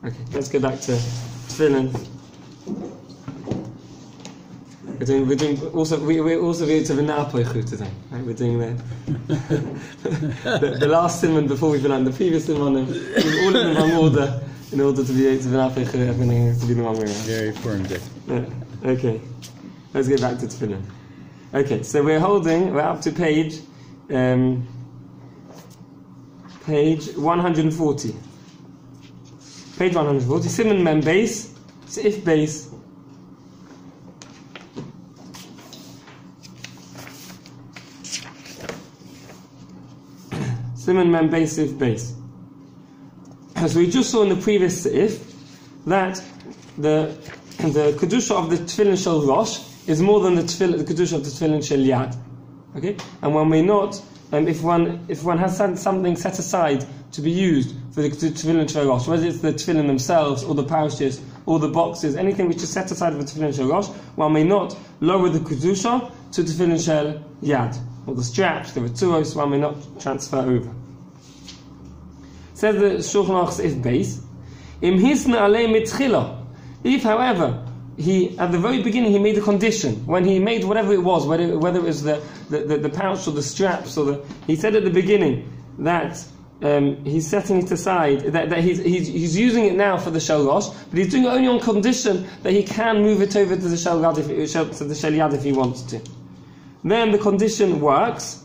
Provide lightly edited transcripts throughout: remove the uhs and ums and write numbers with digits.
Okay, let's go back to Teffillen. We're also going to the Napoichu today. Right? We're doing the last simon before we learn the previous simon, all in the wrong order, in order to be able to the Napoichu, everything has to be the wrong way around. Very important day. Okay, let's get back to Teffillen. Okay, so we're up to page 140. Page 140, Simon Mem base, Sif base. Simon Mem base, Sif base. So we just saw in the previous Sif that the Kedusha of the Teffillen Shel Rosh is more than the Kedusha of the Teffillen Shel Yad. Okay? And when we're not, if one has something set aside to be used for the Teffillen Shel Rosh, whether it's the Teffillen themselves, or the parachutes, or the boxes, anything which is set aside for the Teffillen Shel Rosh, one may not lower the Kedusha to Teffillen Shel Yad, or the straps, the Retzuos, one may not transfer over. Says the Shulchan Aruch if base, Im hisna alei mitchila. If, however, he at the very beginning he made a condition when he made whatever it was, whether it was the pouch or the straps he said at the beginning that he's setting it aside, that he's using it now for the Shel Rosh, but he's doing it only on condition that he can move it over to the Shel Yad if he wants to. Then the condition works,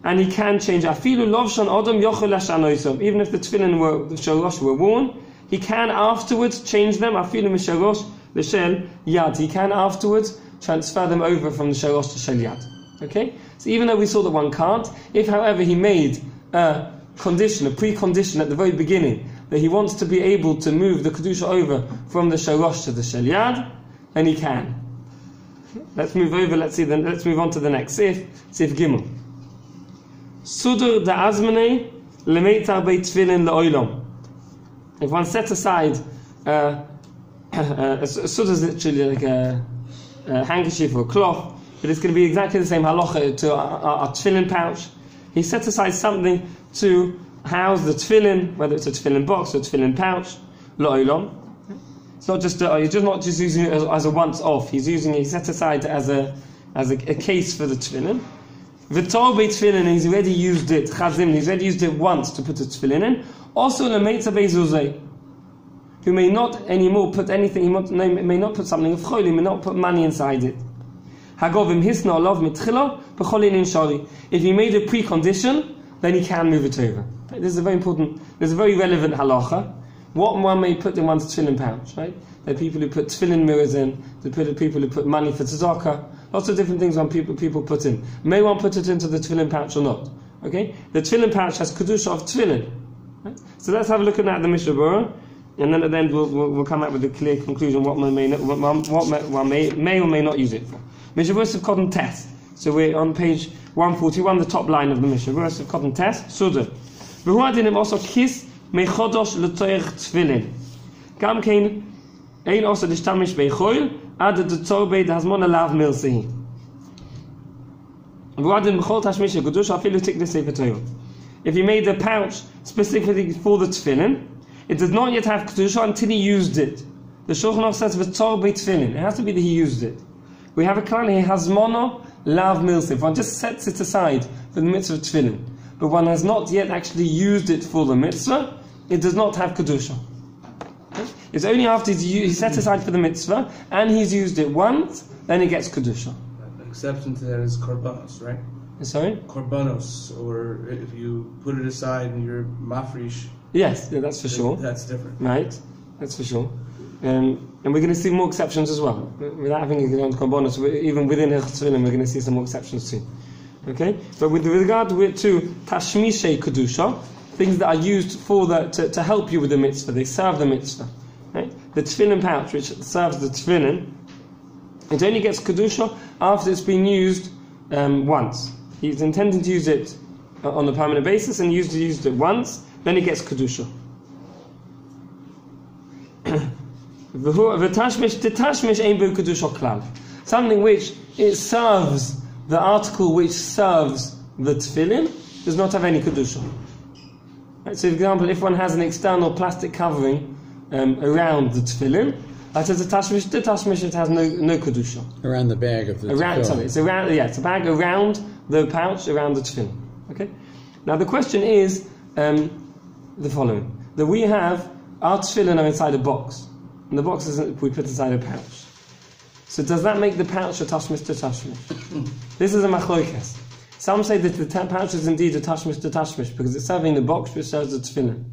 and he can change. Afilu lovshan adam yochel lashanoisom. Even if the tefillin the Shel Rosh were worn, he can afterwards change them. Afilu mishel Rosh l'Shel Yad. He can afterwards transfer them over from the Shel Rosh to Shel Yad. Okay? So even though we saw that one can't, if however he made a condition, a precondition at the very beginning, that he wants to be able to move the Kedusha over from the Shel Rosh to the Shel Yad, then he can. Let's move over, let's move on to the next Sif Gimel. Sudur da'azmanei lemeitar bei tefillin le'olam. If one set aside sudur is literally like a handkerchief or a cloth, but it's going to be exactly the same halacha to our tefillin pouch. He set aside something to house the tefillin, whether it's a tefillin box or a tefillin pouch, le'olam. It's not just he's just not just using it as a once-off. He's set aside as a case for the tefillin. V'tor bei tefillin, he's already used it. Chazim, he's already used it once to put the tefillin in. Also, lemeitza bei zuzei, who may not anymore put anything. He may not put something of chol. He may not put money inside it. Hagovim hisna olav mitchila b'cholin in shari. If he made a precondition, then he can move it over. This is a very important. There's a very relevant halacha. What one may put in one's tefillin pouch, right? There are people who put tefillin mirrors in. There are people who put money for tzedakah. Lots of different things when people put in. May one put it into the tefillin pouch or not? Okay? The tefillin pouch has kedusha of tefillin. Right? So let's have a look at that, the MISHNA Berura, and then at the end we'll come up with a clear conclusion what one may or may not use it for. MISHNA Berura of cotton test. So we're on page 141, the top line of the MISHNA Berura of cotton test. Suda. V'hu adinim also kis mechodosh l'toich tefillin. Gam kein ein also l'shtamish beichoil ad the torbe the hasmon alav milsehi. V'hu adinim b'chol tashmish ha'kedush afilu tikne sefer Torah. If he made a pouch specifically for the tefillin, it does not yet have kedusha until he used it. The Shulchan Aruch says v'torbe tefillin. It has to be that he used it. We have a klal here, hasmono lav milsehi. If one just sets it aside for the mitzvah of tefillin, but one has not yet actually used it for the mitzvah, it does not have kedusha. It's only after he's set aside for the mitzvah and he's used it once, then it gets kedusha. An exception to that is korbanos, right? Sorry? Korbanos, or if you put it aside and you're mafresh. Yes, yeah, that's for sure. That's different. Right, that's for sure. And we're going to see more exceptions as well. Without having to go on korbanos, even within Tefilin, we're going to see some more exceptions too. Okay? But with regard to tashmishei kedusha, things that are used for to help you with the mitzvah, they serve the mitzvah. Right? The tefillin pouch, which serves the tefillin, it only gets kedusha after it's been used once. He's intending to use it on a permanent basis and used it once, then it gets kedusha. Something which it serves, the article which serves the tefillin does not have any kedusha. Right, so, for example, if one has an external plastic covering around the tefillin, that is a tashmish. The tashmish, it has no kedusha. Around the bag of the tefillin. Sorry, it's around. Yeah, it's a bag around the pouch, around the tefillin. Okay. Now the question is the following: that we have our tefillin are inside a box, and the box is we put inside a pouch. So does that make the pouch a tashmish to tashmish? This is a machlokes. Some say that the pouch is indeed a tashmish to tashmish because it's serving the box which serves the tefillin.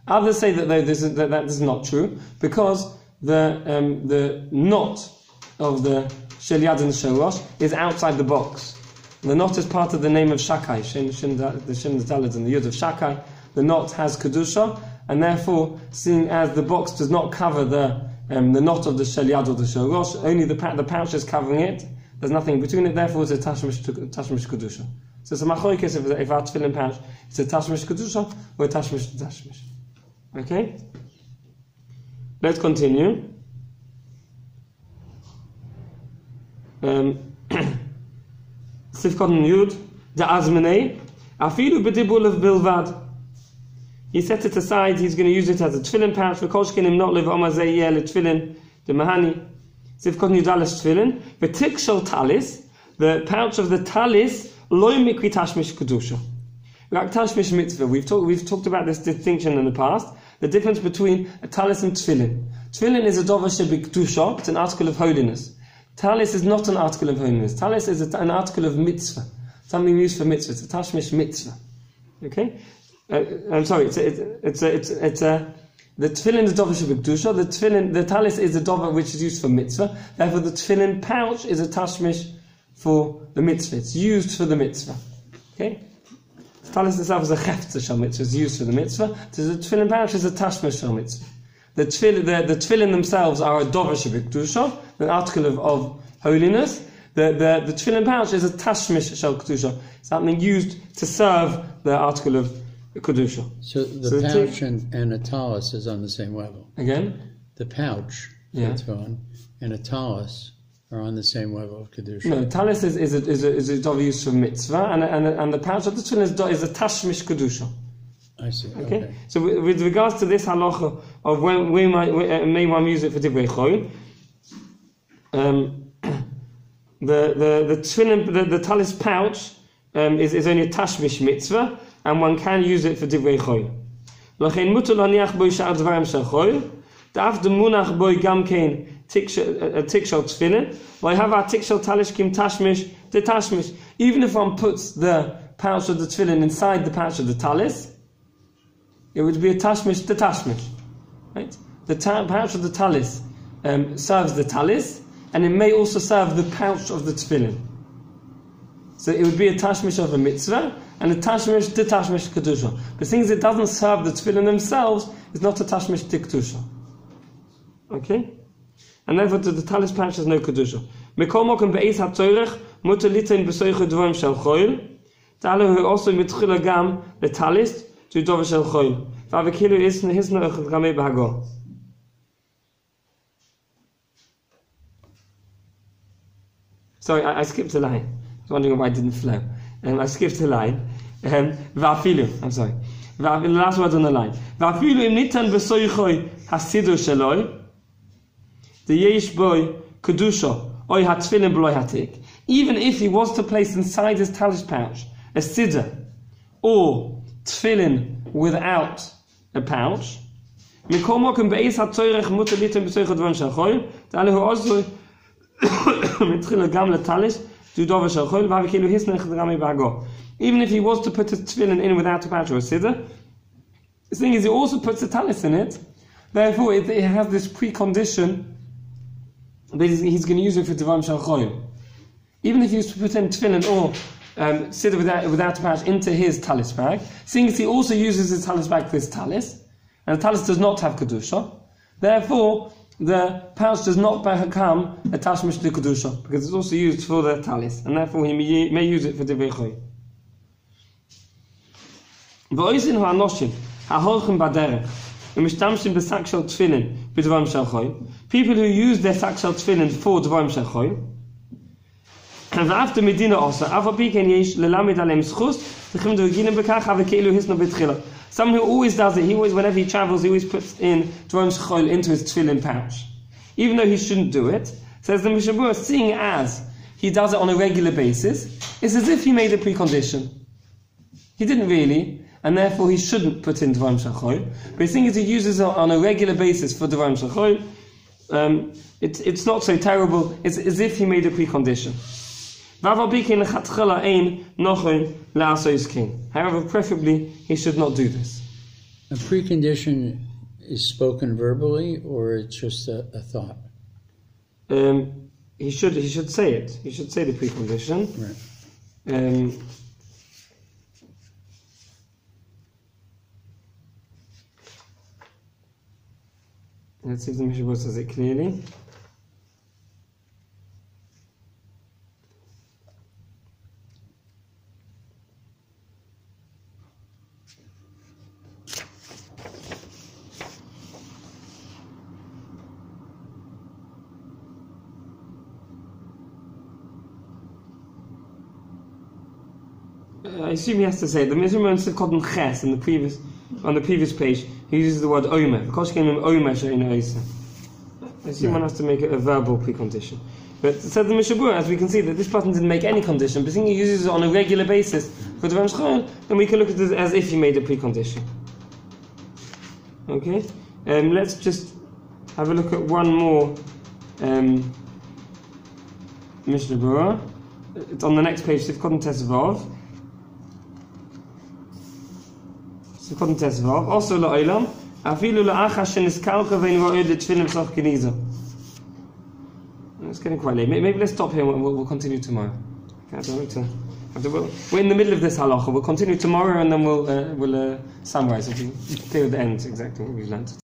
Others say that that is not true because the knot of the shel yad and shel rosh is outside the box. The knot is part of the name of Shakai, the Shin Daled and the Yud of Shakai. The knot has kedusha, and therefore, seeing as the box does not cover the knot of the shel yad or the shel rosh, only the pouch is covering it. There's nothing between it. Therefore, it's a tashmish kedusha. So it's a machlokes if our tefillin pouch it's a tashmish kedusha or a tashmish to tashmish. Okay. Let's continue. Sifkot Yud the Azmenei Afilu b'dibul of bilvad. He set it aside. He's going to use it as a tefillin pouch for kolshkinim not live omazei yel tefillin the mahani. Sifkot Yud alas tefillin v'tikshel talis, the pouch of the talis loy mikri tashmish kedusha. Like tashmish mitzvah, we've talked about this distinction in the past. The difference between a talis and tefillin. Tefillin is a dover shebikdusha. It's an article of holiness. Talis is not an article of holiness. Talis is an article of mitzvah, something used for mitzvah. It's a tashmish mitzvah. Okay, I'm sorry. It's the tefillin is a dover shebikdusha. The talis is a dover which is used for mitzvah. Therefore, the tefillin pouch is a tashmish for the mitzvah. It's used for the mitzvah. Okay. The talis itself is a chefza shel mitzvah, it's used for the mitzvah. The tefillin pouch is a tashmish shel mitzvah. The tefillin themselves are a dover shebikdusha, an article of holiness. The tefillin pouch is a tashmish shel kedusha, something used to serve the article of kedusha. So the pouch and a talis is on the same level. Again, the pouch that's on and a talis are on the same level of kedusha. No, talis is a dover used for mitzvah, and the pouch of the tefillin is a tashmish kedusha. I see. Okay. So with regards to this halacha of when may one use it for divrei choil, the tefillin, the talis pouch is only a tashmish mitzvah, and one can use it for divrei choil. Lachein mutar laniach boi shar dvarim shel choil, daf demunach boi gam kein tikshel tefillin, v'yhava tikshel talis kim tashmish de tashmish. Even if one puts the pouch of the tefillin inside the pouch of the talis, it would be a tashmish to tashmish, right? The pouch of the talis serves the talis, and it may also serve the pouch of the tefillin. So it would be a tashmish of a mitzvah and a tashmish to tashmish kedusha. But since it doesn't serve the tefillin themselves, it's not a tashmish to kedusha. Okay, and therefore the talis pouch has no kedusha. Mikol mokum be'ez hatzorech mutar litain b'soicha dvarim shel choil. Ta'alu also mitchila gam the talis to dover shel choil. V'avikilu isna hisna echad gamei b'hago. Sorry, I skipped a line. I was wondering why it didn't flow. I skipped a line. V'afilu, I'm sorry. The last word on the line. V'afilu im nitan b'soichoi hasidur sheloi, the yesh boy kedusha oy hatfilin b'loy hatik. Even if he was to place inside his talis pouch a siddur or tefillin without a pouch, mikol mokum be'ez hatzorech mutar litain b'soicha dvarim shel choil, ta'alu also mitchila gam letalis to dover shel choil, v'avikilu hisna echad gamei b'hago. Even if he was to put his tefillin in without a pouch or a siddur, the thing is he also puts a talis in it. Therefore, it has this precondition that he's going to use it for dvarim shel choil. Even if he was to put in tefillin or siddur without a pouch into his talis bag, seeing as he also uses his talis bag for his talis, and the talis does not have kedusha, therefore the pouch does not become a tashmish to kedusha because it's also used for the talis, and therefore he may use it for divrei choil. V'oisin ha'anoshim ha'holchim b'derech u'mishtamshim b'sak shel tefillin b'dvarim shel choil. People who use their sak shel tefillin for dvarim shel choil. And after Medina also, Someone who always does it, whenever he travels, he always puts in dvarim shechol into his tefillin pouch. Even though he shouldn't do it, says the MISHNA Berura, seeing as he does it on a regular basis, it's as if he made a precondition. He didn't really, and therefore he shouldn't put in dvarim shechol. But the thing is, he uses it on a regular basis for dvarim shechol. It's not so terrible. It's as if he made a precondition. However, preferably he should not do this. A precondition is spoken verbally, or it's just a thought? He should say it. He should say the precondition. Right. Let's see if the MISHNA Berura says it clearly. I assume he has to say it. The MISHNA Berura instead called him ches on the previous page. He uses the word omer. Because came him omer shemoneh-esrei. I assume one has to make it a verbal precondition. But it says the MISHNA Berura, as we can see, that this person didn't make any condition, but since he uses it on a regular basis for the dvarim shechol, then we can look at it as if he made a precondition. Okay? Let's just have a look at one more MISHNA Berura. It's on the next page, Teffillen Tesvav. Also la'olam, afilu la'acha sheniskalcha ve'in ra'od l'tefilin b'soch keniza. It's getting quite late. Maybe let's stop here and we'll continue tomorrow. Okay, we're in the middle of this halacha. We'll continue tomorrow and then we'll summarize it. Clear the ends exactly what we've learned.